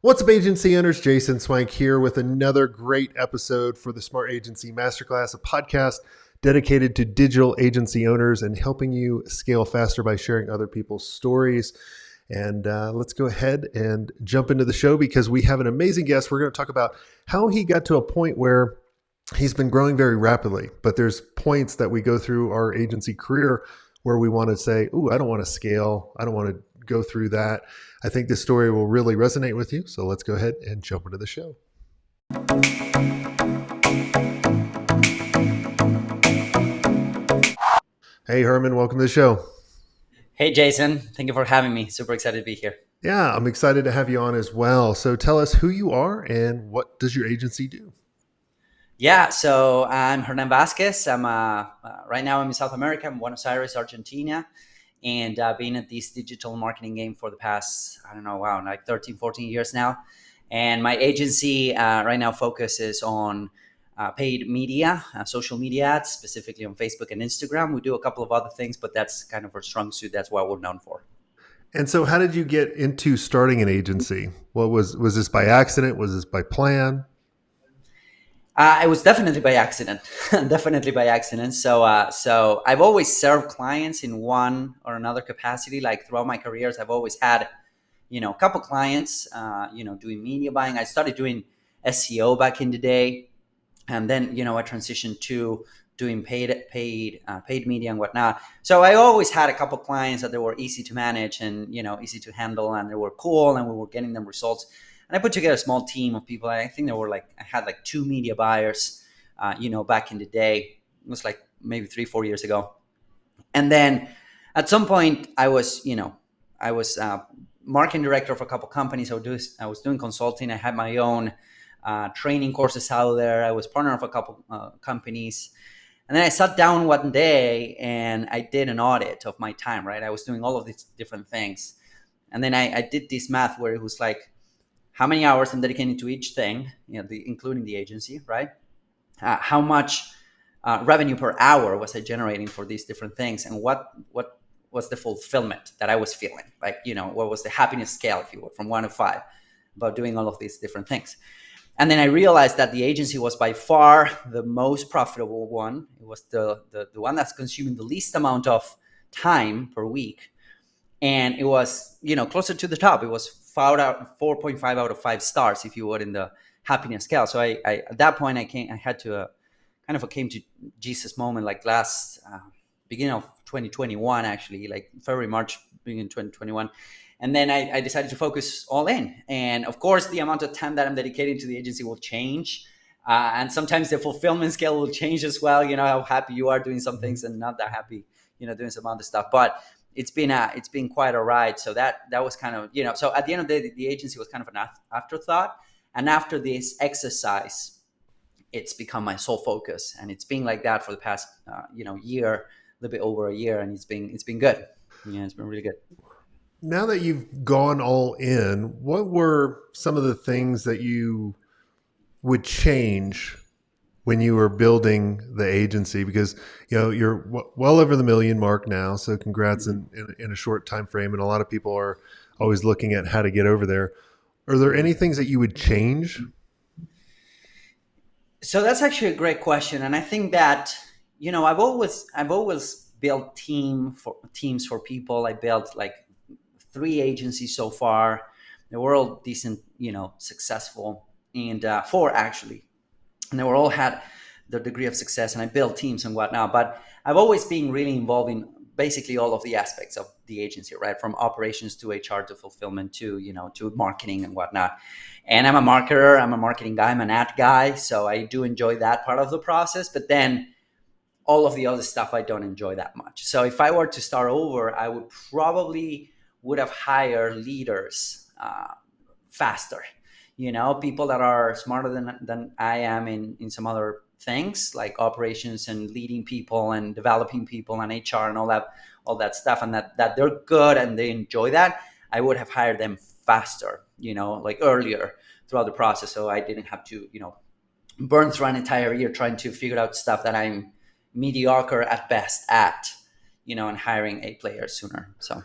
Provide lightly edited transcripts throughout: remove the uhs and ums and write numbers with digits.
What's up, agency owners? Jason Swenk here with another great episode for the Smart Agency Masterclass, a podcast dedicated to digital agency owners and helping you scale faster by sharing other people's stories. And let's go ahead and jump into the show because we have an amazing guest. We're going to talk about how he got to a point where he's been growing very rapidly, but there's points that we go through our agency career where we want to say, "Ooh, I don't want to scale. I don't want to go through that." I think this story will really resonate with you. So let's go ahead and jump into the show. Hey, Herman, welcome to the show. Hey, Jason. Thank you for having me. Super excited to be here. Yeah, I'm excited to have you on as well. So tell us who you are and what does your agency do? Yeah, so I'm Hernan Vazquez. Right now I'm in South America. I'm Buenos Aires, Argentina, and been at this digital marketing game for the past, I don't know, wow, like 13, 14 years now. And my agency right now focuses on paid media, social media ads, specifically on Facebook and Instagram. We do a couple of other things, but that's kind of our strong suit. That's what we're known for. And so how did you get into starting an agency? What was this by accident? Was this by plan? It was definitely by accident, definitely by accident. So I've always served clients in one or another capacity. Like throughout my careers, I've always had, a couple clients, doing media buying. I started doing SEO back in the day, and then I transitioned to doing paid media and whatnot. So I always had a couple clients that they were easy to manage and easy to handle, and they were cool, and we were getting them results. And I put together a small team of people. I think I had like two media buyers, back in the day. It was like maybe 3-4 years ago. And then at some point I was marketing director for a couple companies. I was doing consulting. I had my own training courses out there. I was partner of a couple companies. And then I sat down one day and I did an audit of my time, right? I was doing all of these different things. And then I did this math where it was like, how many hours I'm dedicating to each thing, including the agency, right? How much revenue per hour was I generating for these different things, and what was the fulfillment that I was feeling? Like, what was the happiness scale, if you would, from 1 to 5, about doing all of these different things. And then I realized that the agency was by far the most profitable one. It was the one that's consuming the least amount of time per week, and it was closer to the top. It was 4.5 out of 5 stars, if you would, in the happiness scale. So I at that point I had to kind of a came to Jesus moment, like last beginning of 2021, actually, like February, March, beginning 2021. And then I decided to focus all in. And of course, the amount of time that I'm dedicating to the agency will change. And sometimes the fulfillment scale will change as well. How happy you are doing some things and not that happy, doing some other stuff. But it's been quite a ride. So that was kind of, so at the end of the day, the agency was kind of an afterthought. And after this exercise, it's become my sole focus. And it's been like that for the past, year, a little bit over a year. And it's been good. Yeah, it's been really good. Now that you've gone all in, what were some of the things that you would change when you were building the agency? Because you're well over the million mark now, so congrats in a short time frame, and a lot of people are always looking at how to get over there. Are there any things that you would change? So that's actually a great question, and I think that I've always built teams for people. I built like 3 agencies so far. They were all decent, successful, and 4 actually, and they were all had their degree of success. And I built teams and whatnot. But I've always been really involved in basically all of the aspects of the agency, right? From operations to HR to fulfillment to to marketing and whatnot. And I'm a marketer. I'm a marketing guy. I'm an ad guy, so I do enjoy that part of the process. But then all of the other stuff I don't enjoy that much. So if I were to start over, I would have hired leaders faster. People that are smarter than I am in some other things like operations and leading people and developing people and HR and all that stuff, and that they're good and they enjoy that. I would have hired them faster, like earlier throughout the process, so I didn't have to burn through an entire year trying to figure out stuff that I'm mediocre at best at, and hiring A players sooner. So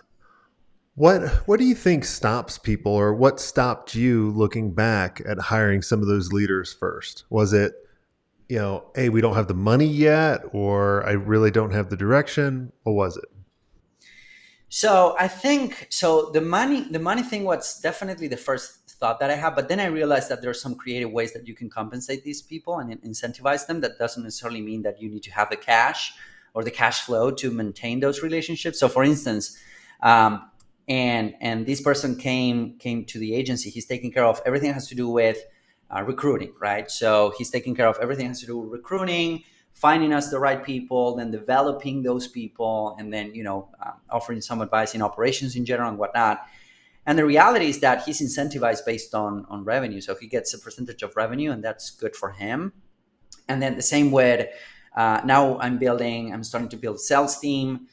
What do you think stops people, or what stopped you looking back at hiring some of those leaders first? Was it, hey, we don't have the money yet, or I really don't have the direction? What was it? So I think so. The money thing was definitely the first thought that I had, but then I realized that there are some creative ways that you can compensate these people and incentivize them. That doesn't necessarily mean that you need to have the cash or the cash flow to maintain those relationships. So, for instance, um, and this person came to the agency. He's taking care of everything that has to do with recruiting, right? So he's taking care of everything that has to do with recruiting, finding us the right people, then developing those people, and then offering some advice in operations in general and whatnot. And the reality is that he's incentivized based on revenue, so he gets a percentage of revenue, and that's good for him. And then the same with now I'm starting to build sales team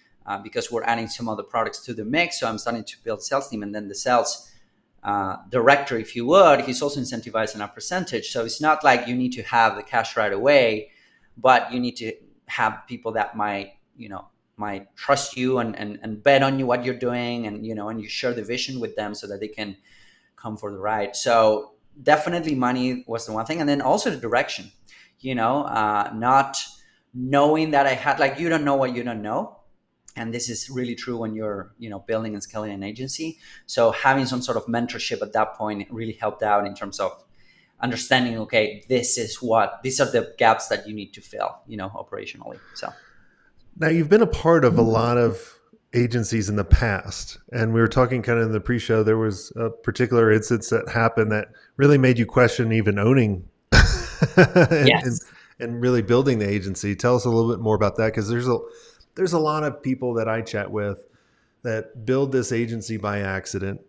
because we're adding some other products to the mix. So I'm starting to build sales team, and then the sales director, if you would, he's also incentivized on a percentage. So it's not like you need to have the cash right away, but you need to have people that might trust you and bet on you what you're doing, and and you share the vision with them so that they can come for the ride. So definitely money was the one thing, and then also the direction. Not knowing that I had, like, you don't know what you don't know, and this is really true when you're building and scaling an agency. So having some sort of mentorship at that point really helped out in terms of understanding, okay, these are the gaps that you need to fill operationally. So Now, you've been a part of a lot of agencies in the past, and we were talking kind of in the pre-show. There was a particular instance that happened that really made you question even owning and, and yes. and really building the agency. Tell us a little bit more about that, because there's a lot of people that I chat with that build this agency by accident.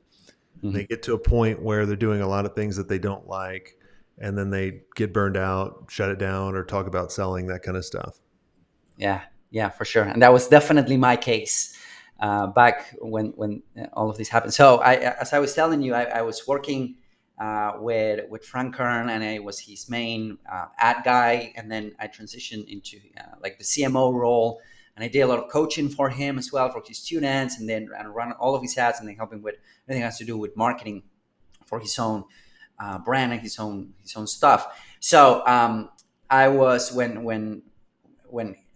They Mhm. get to a point where they're doing a lot of things that they don't like, and then they get burned out, shut it down, or talk about selling, that kind of stuff. Yeah, yeah, for sure. And that was definitely my case back when all of this happened. So as I was telling you, I was working with Frank Kern, and I was his main ad guy. And then I transitioned into like the CMO role, and I did a lot of coaching for him as well, for his students, and then and run all of his ads, and then help him with everything that has to do with marketing for his own brand and his own stuff. So I was when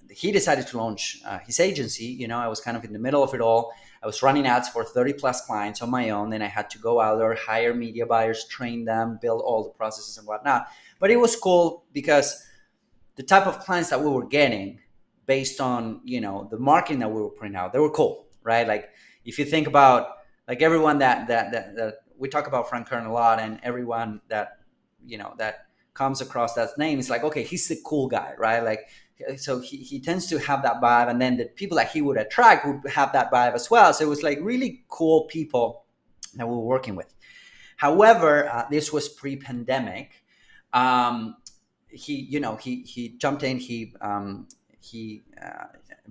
he decided to launch his agency, I was kind of in the middle of it all. I was running ads for 30 plus clients on my own. Then I had to go out there, hire media buyers, train them, build all the processes and whatnot. But it was cool because the type of clients that we were getting based on, the marketing that we were putting out, they were cool, right? Like if you think about like everyone that we talk about Frank Kern a lot, and everyone that comes across that name is like, okay, he's the cool guy, right? Like, so he tends to have that vibe, and then the people that he would attract would have that vibe as well. So it was like really cool people that we were working with. However, this was pre-pandemic. He jumped in. He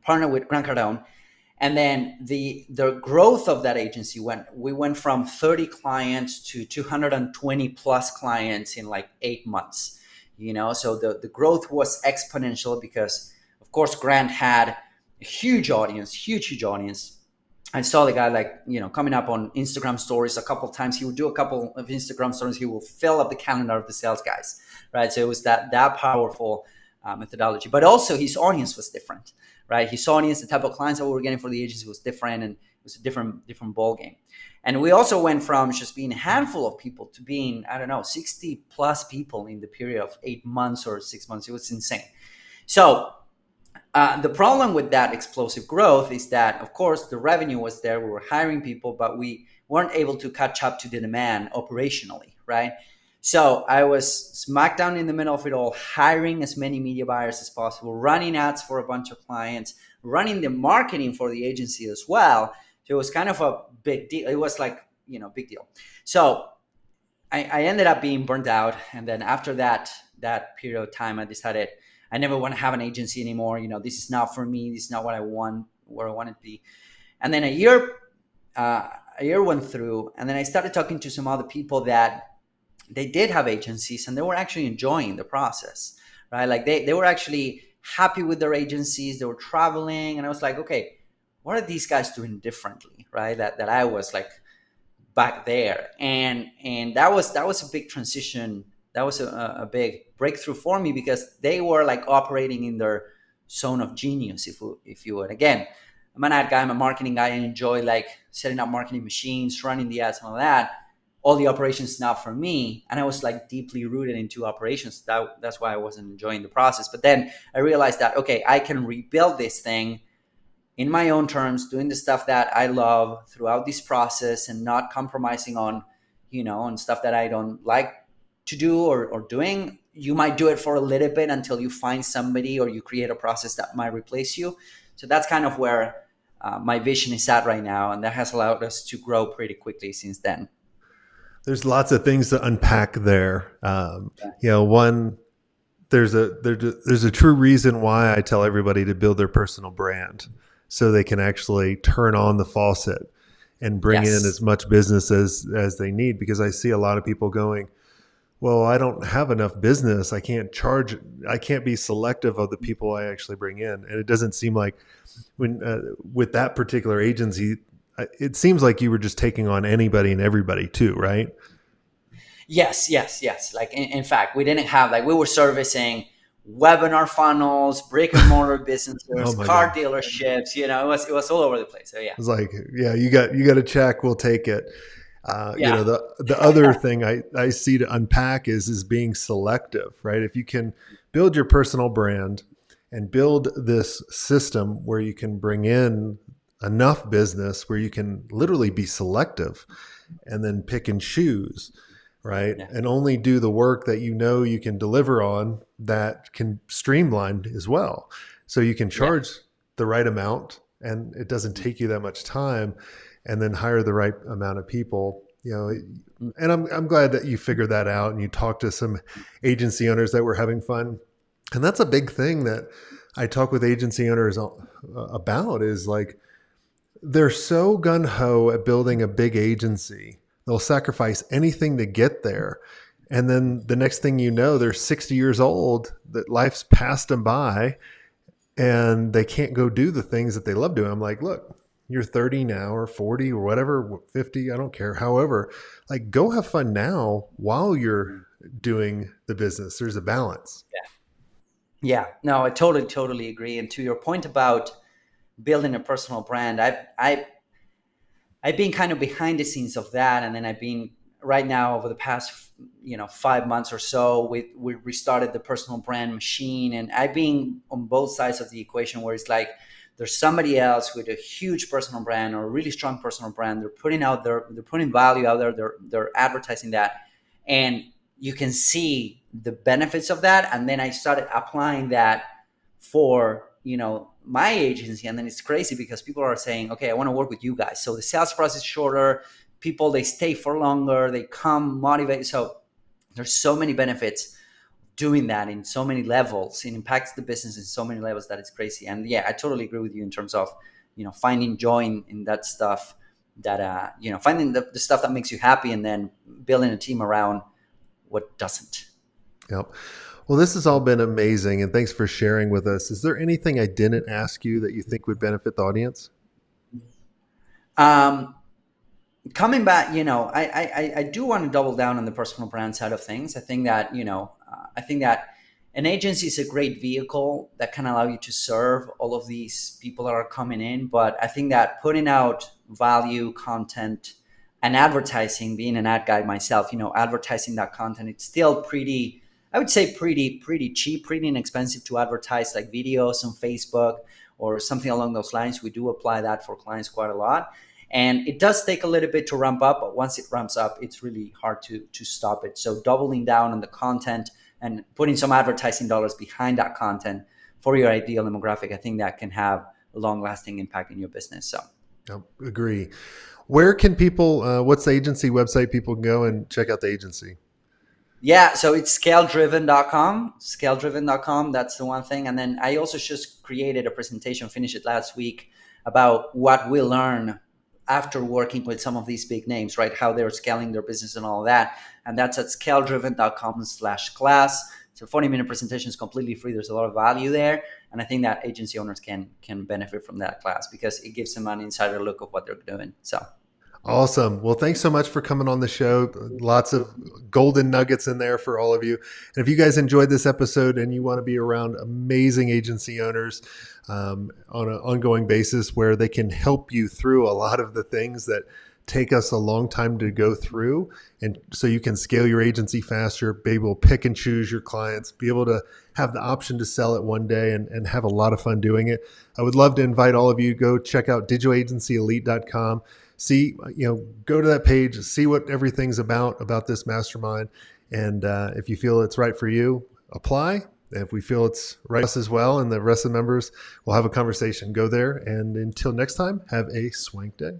partnered with Grant Cardone, and then the growth of that agency we went from 30 clients to 220 plus clients in like 8 months. So the growth was exponential because, of course, Grant had a huge audience. I saw the guy, like, coming up on Instagram stories a couple of times. He would do a couple of Instagram stories. He will fill up the calendar of the sales guys, right? So it was that powerful methodology. But also his audience was different, right? His audience, the type of clients that we were getting for the agency was different, and it was a different ball game. And we also went from just being a handful of people to being, I don't know, 60 plus people in the period of 8 months or 6 months. It was insane. So the problem with that explosive growth is that, of course, the revenue was there. We were hiring people, but we weren't able to catch up to the demand operationally, right? So I was smack down in the middle of it all, hiring as many media buyers as possible, running ads for a bunch of clients, running the marketing for the agency as well. So it was kind of a big deal. It was like, big deal. So I ended up being burnt out. And then after that period of time, I decided I never want to have an agency anymore. This is not for me. This is not what I want, where I want it to be. And then a year went through, and then I started talking to some other people that they did have agencies, and they were actually enjoying the process, right? Like they were actually happy with their agencies. They were traveling, and I was like, okay, what are these guys doing differently, right? That I was like back there, and that was a big transition. That was a big breakthrough for me, because they were like operating in their zone of genius, if you would. Again, I'm an ad guy, I'm a marketing guy. I enjoy like setting up marketing machines, running the ads and all that. All the operations now for me, and I was like deeply rooted into operations. That's why I wasn't enjoying the process. But then I realized that, okay, I can rebuild this thing in my own terms, doing the stuff that I love throughout this process, and not compromising on, on stuff that I don't like to do, or doing. You might do it for a little bit until you find somebody, or you create a process that might replace you. So that's kind of where my vision is at right now. And that has allowed us to grow pretty quickly since then. There's lots of things to unpack there. One, there's a true reason why I tell everybody to build their personal brand, so they can actually turn on the faucet and bring in as much business as they need. Because I see a lot of people going, well, I don't have enough business. I can't be selective of the people I actually bring in. And it doesn't seem like with that particular agency, it seems like you were just taking on anybody and everybody too, right? Yes. Like in fact, we didn't have, like, we were servicing webinar funnels, brick and mortar businesses, car dealerships. It was all over the place. So yeah, it's like, yeah, you got a check, we'll take it. The other thing I see to unpack is being selective, right? If you can build your personal brand and build this system where you can bring in enough business where you can literally be selective and then pick and choose, right? Yeah. And only do the work that you can deliver on, that can streamline as well. So you can charge the right amount, and it doesn't take you that much time, and then hire the right amount of people, and I'm glad that you figured that out, and you talked to some agency owners that were having fun. And that's a big thing that I talk with agency owners about, is like, they're so gung-ho at building a big agency. They'll sacrifice anything to get there. And then the next thing you know, they're 60 years old, that life's passed them by, and they can't go do the things that they love doing. I'm like, look, you're 30 now, or 40 or whatever, 50, I don't care. However, like, go have fun now while you're doing the business. There's a balance. Yeah. No, I totally agree. And to your point about building a personal brand, I've been kind of behind the scenes of that. And then I've been right now, over the past 5 months or so, we restarted the personal brand machine. And I've been on both sides of the equation, where it's like, there's somebody else with a huge personal brand, or a really strong personal brand. They're putting value out there. They're advertising that, and you can see the benefits of that. And then I started applying that for my agency, and then it's crazy because people are saying, okay, I want to work with you guys. So the sales process is shorter. People, they stay for longer. They come motivated. So there's so many benefits doing that in so many levels. It impacts the business in so many levels that it's crazy. And yeah, I totally agree with you in terms of, finding joy in that stuff, that, finding the stuff that makes you happy, and then building a team around what doesn't. Yep. Well, this has all been amazing, and thanks for sharing with us. Is there anything I didn't ask you that you think would benefit the audience? Coming back, I do want to double down on the personal brand side of things. I think that, an agency is a great vehicle that can allow you to serve all of these people that are coming in. But I think that putting out value content and advertising, being an ad guy myself, advertising that content, it's still pretty cheap, pretty inexpensive to advertise, like videos on Facebook or something along those lines. We do apply that for clients quite a lot. And it does take a little bit to ramp up, but once it ramps up, it's really hard to stop it. So doubling down on the content and putting some advertising dollars behind that content for your ideal demographic, I think that can have a long-lasting impact in your business. So I agree. Where can people, what's the agency website people can go and check out the agency? Yeah, so it's scaledriven.com. That's the one thing. And then I also just created a presentation, finished it last week, about what we learn after working with some of these big names, right? How they're scaling their business and all that. And that's at scaledriven.com/class. So 40-minute presentation is completely free. There's a lot of value there. And I think that agency owners can benefit from that class because it gives them an insider look of what they're doing. So awesome. Well, thanks so much for coming on the show. Lots of golden nuggets in there for all of you. And if you guys enjoyed this episode and you want to be around amazing agency owners on an ongoing basis where they can help you through a lot of the things that take us a long time to go through, and so you can scale your agency faster, be able to pick and choose your clients, be able to have the option to sell it one day and have a lot of fun doing it. I would love to invite all of you, go check out digitalagencyelite.com. See, go to that page, see what everything's about this mastermind. And if you feel it's right for you, apply. If we feel it's right for us as well, and the rest of the members, we'll have a conversation. Go there. And until next time, have a swank day.